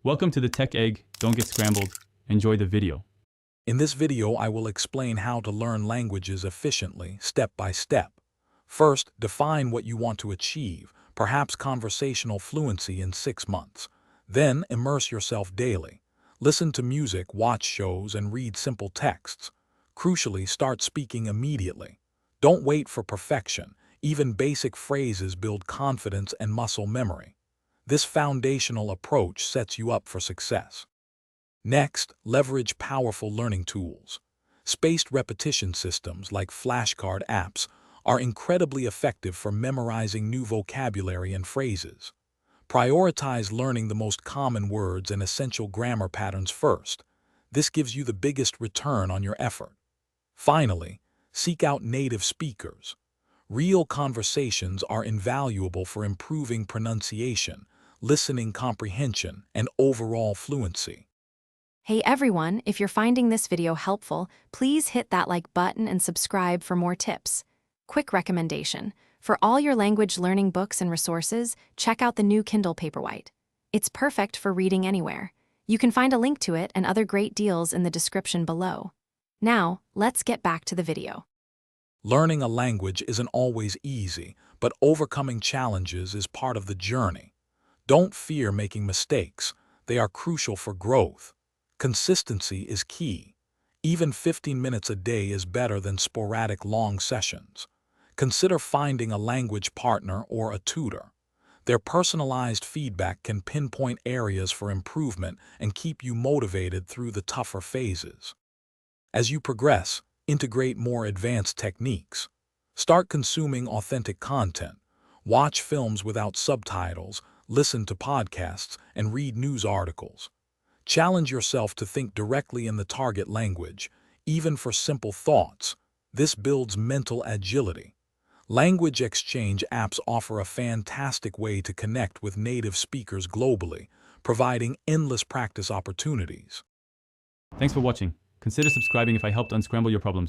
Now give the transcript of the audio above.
Welcome to the Tech Egg. Don't get scrambled. Enjoy the video. In this video, I will explain how to learn languages efficiently, step by step. First, define what you want to achieve, perhaps conversational fluency in 6 months. Then, immerse yourself daily. Listen to music, watch shows, and read simple texts. Crucially, start speaking immediately. Don't wait for perfection. Even basic phrases build confidence and muscle memory. This foundational approach sets you up for success. Next, leverage powerful learning tools. Spaced repetition systems like flashcard apps are incredibly effective for memorizing new vocabulary and phrases. Prioritize learning the most common words and essential grammar patterns first. This gives you the biggest return on your effort. Finally, seek out native speakers. Real conversations are invaluable for improving pronunciation, listening comprehension, and overall fluency. Hey everyone, if you're finding this video helpful, please hit that like button and subscribe for more tips. Quick recommendation: for all your language learning books and resources, check out the new Kindle Paperwhite. It's perfect for reading anywhere. You can find a link to it and other great deals in the description below. Now, let's get back to the video. Learning a language isn't always easy, but overcoming challenges is part of the journey. Don't fear making mistakes. They are crucial for growth. Consistency is key. Even 15 minutes a day is better than sporadic long sessions. Consider finding a language partner or a tutor. Their personalized feedback can pinpoint areas for improvement and keep you motivated through the tougher phases. As you progress, integrate more advanced techniques. Start consuming authentic content. Watch films without subtitles, listen to podcasts, and read news articles. Challenge yourself to think directly in the target language, even for simple thoughts. This builds mental agility. Language exchange apps offer a fantastic way to connect with native speakers globally, providing endless practice opportunities. Thanks for watching. Consider subscribing if I helped unscramble your problems.